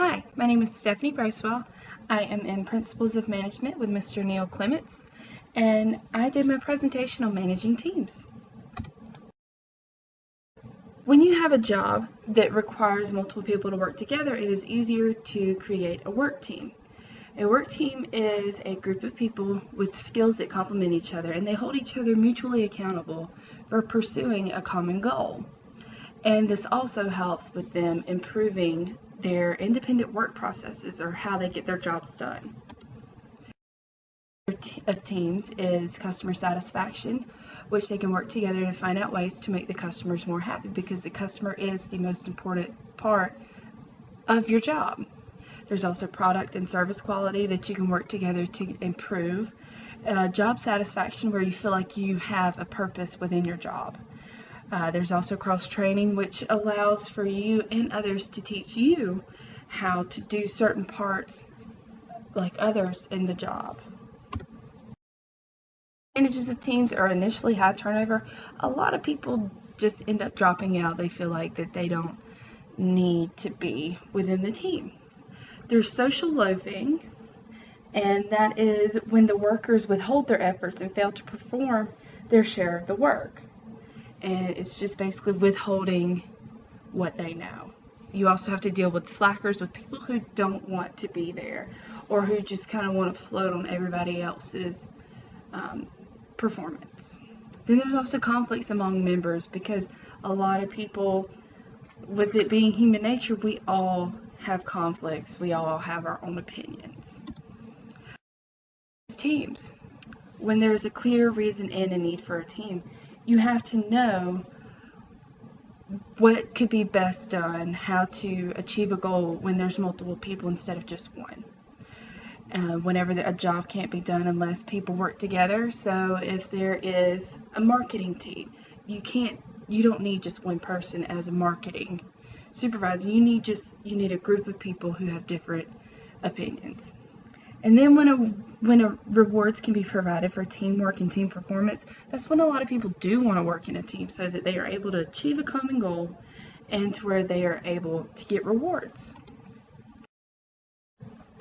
Hi, my name is Stephanie Bracewell. I am in Principles of Management with Mr. Neil Clements, and I did my presentation on managing teams. When you have a job that requires multiple people to work together, it is easier to create a work team. A work team is a group of people with skills that complement each other, and they hold each other mutually accountable for pursuing a common goal. And this also helps with them improving their independent work processes or how they get their jobs done. Of teams is customer satisfaction, which they can work together to find out ways to make the customers more happy, because the customer is the most important part of your job. There's also product and service quality that you can work together to improve. Job satisfaction, where you feel like you have a purpose within your job. There's also cross-training, which allows for you and others to teach you how to do certain parts like others in the job. Advantages of teams are initially high turnover. A lot of people just end up dropping out. They feel like that they don't need to be within the team. There's social loafing, and that is when the workers withhold their efforts and fail to perform their share of the work. And it's just basically withholding what they know. You also have to deal with slackers, with people who don't want to be there or who just kind of want to float on everybody else's performance. Then there's also conflicts among members, because a lot of people, with it being human nature, we all have conflicts. We all have our own opinions. Teams. When there's a clear reason and a need for a team, you have to know what could be best done, how to achieve a goal when there's multiple people instead of just one. Whenever a job can't be done unless people work together. So if there is a marketing team, you don't need just one person as a marketing supervisor. You need a group of people who have different opinions. And then when rewards can be provided for teamwork and team performance, that's when a lot of people do want to work in a team, so that they are able to achieve a common goal and to where they are able to get rewards.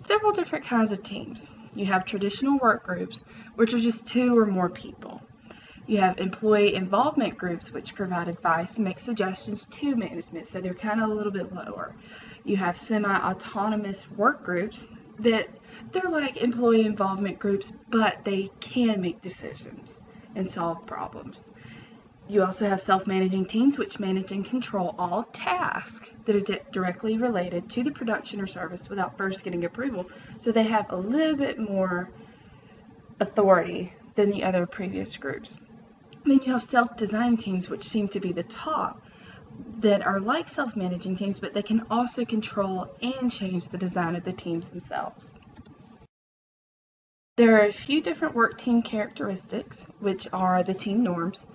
Several different kinds of teams. You have traditional work groups, which are just 2 or more people. You have employee involvement groups, which provide advice and make suggestions to management, so they're kind of a little bit lower. You have semi-autonomous work groups that they're like employee involvement groups, but they can make decisions and solve problems. You also have self-managing teams, which manage and control all tasks that are directly related to the production or service without first getting approval. So they have a little bit more authority than the other previous groups. Then you have self-design teams, which seem to be the top, that are like self-managing teams, but they can also control and change the design of the teams themselves. There are a few different work team characteristics, which are the team norms,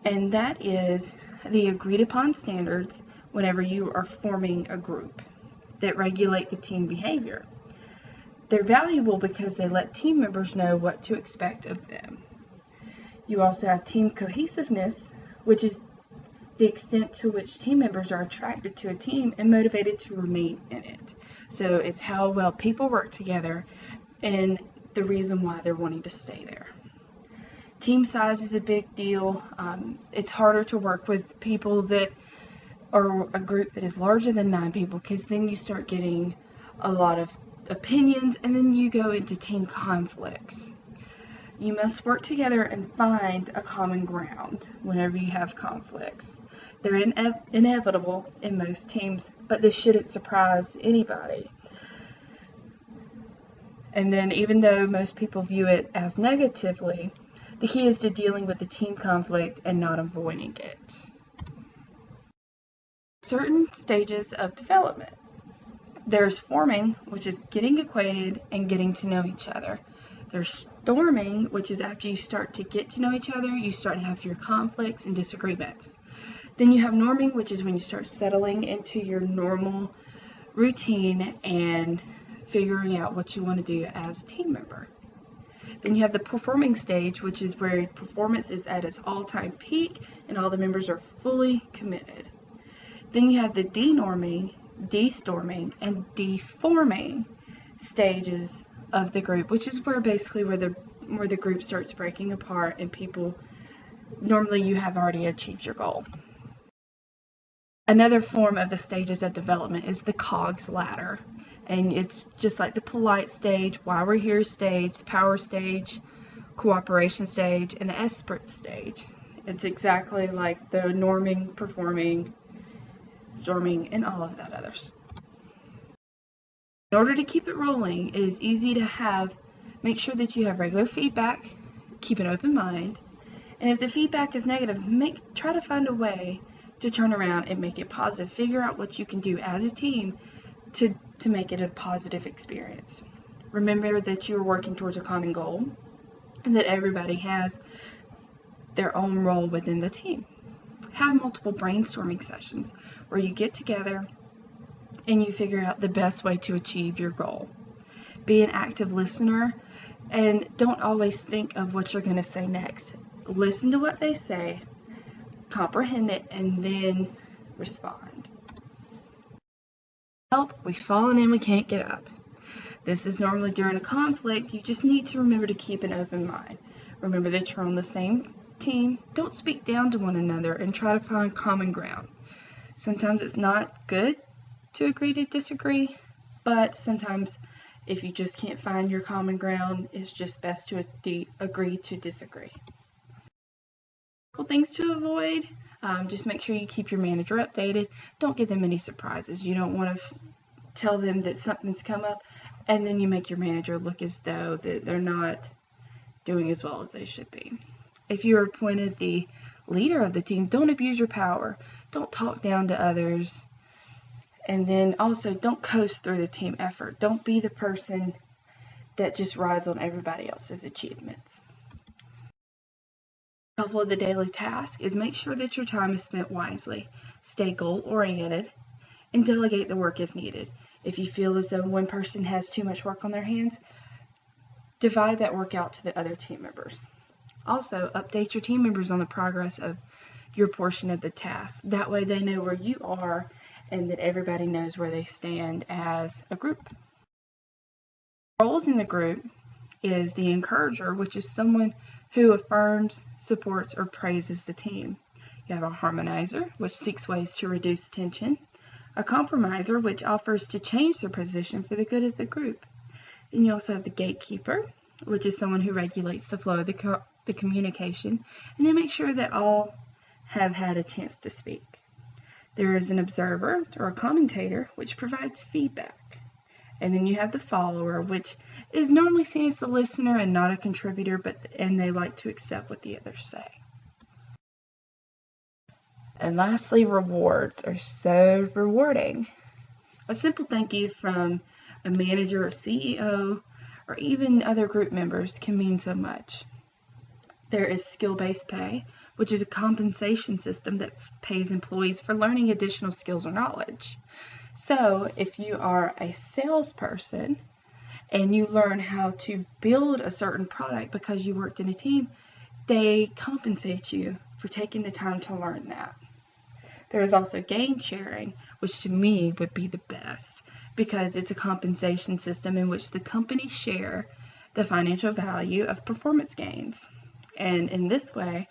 and that is the agreed upon standards whenever you are forming a group that regulate the team behavior. They're valuable because they let team members know what to expect of them. You also have team cohesiveness, which is the extent to which team members are attracted to a team and motivated to remain in it. So it's how well people work together and the reason why they're wanting to stay there. Team size is a big deal. It's harder to work with people that are a group that is larger than 9 people, because then you start getting a lot of opinions, and then you go into team conflicts. You must work together and find a common ground whenever you have conflicts. They're inevitable in most teams, but this shouldn't surprise anybody. And then, even though most people view it as negatively, the key is to dealing with the team conflict and not avoiding it. Certain stages of development. There's forming, which is getting acquainted and getting to know each other. There's storming, which is after you start to get to know each other, you start to have your conflicts and disagreements. Then you have norming, which is when you start settling into your normal routine and figuring out what you want to do as a team member. Then you have the performing stage, which is where performance is at its all-time peak and all the members are fully committed. Then you have the denorming, de-storming, and deforming stages of the group, which is where basically where the group starts breaking apart and people normally you have already achieved your goal. Another form of the stages of development is the COGS ladder, and it's just like the polite stage, why we're here stage, power stage, cooperation stage, and the expert stage. It's exactly like the norming, performing, storming, and all of that others. In order to keep it rolling, it is easy to make sure that you have regular feedback, keep an open mind, and if the feedback is negative, try to find a way to turn around and make it positive. Figure out what you can do as a team to make it a positive experience. Remember that you're working towards a common goal and that everybody has their own role within the team. Have multiple brainstorming sessions where you get together and you figure out the best way to achieve your goal. Be an active listener and don't always think of what you're going to say next. Listen to what they say, comprehend it, and then respond. Help, we've fallen and we can't get up. This is normally during a conflict. You just need to remember to keep an open mind. Remember that you're on the same team. Don't speak down to one another and try to find common ground. Sometimes it's not good to agree to disagree, but sometimes if you just can't find your common ground, it's just best to agree to disagree. Things to avoid, just make sure you keep your manager updated. Don't give them any surprises. You don't want to tell them that something's come up and then you make your manager look as though that they're not doing as well as they should be. If you're appointed the leader of the team, don't abuse your power. Don't talk down to others. And then also don't coast through the team effort. Don't be the person that just rides on everybody else's achievements. A couple of the daily tasks is make sure that your time is spent wisely, stay goal-oriented, and delegate the work if needed. If you feel as though one person has too much work on their hands, divide that work out to the other team members. Also, update your team members on the progress of your portion of the task. That way they know where you are and that everybody knows where they stand as a group. Roles in the group is the encourager, which is someone who affirms, supports, or praises the team. You have a harmonizer, which seeks ways to reduce tension. A compromiser, which offers to change their position for the good of the group. Then you also have the gatekeeper, which is someone who regulates the flow of the communication, and they make sure that all have had a chance to speak. There is an observer or a commentator, which provides feedback. And then you have the follower, which is normally seen as the listener and not a contributor, and they like to accept what the others say. And lastly, rewards are so rewarding. A simple thank you from a manager, a CEO, or even other group members can mean so much. There is skill-based pay, which is a compensation system that pays employees for learning additional skills or knowledge. So if you are a salesperson and you learn how to build a certain product because you worked in a team, they compensate you for taking the time to learn that. There is also gain sharing, which to me would be the best because it's a compensation system in which the company share the financial value of performance gains. And in this way,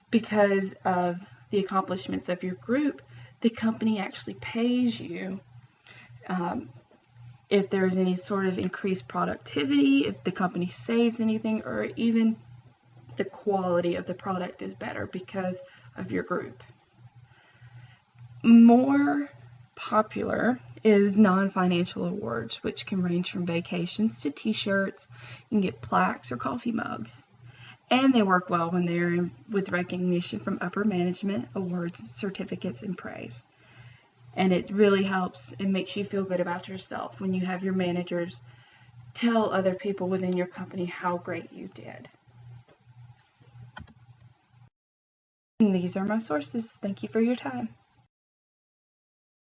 because of the accomplishments of your group, the company actually pays you if there is any sort of increased productivity, if the company saves anything, or even the quality of the product is better because of your group. More popular is non-financial awards, which can range from vacations to t-shirts. You can get plaques or coffee mugs. And they work well when they're with recognition from upper management, awards, certificates, and praise. And it really helps and makes you feel good about yourself when you have your managers tell other people within your company how great you did. And these are my sources. Thank you for your time.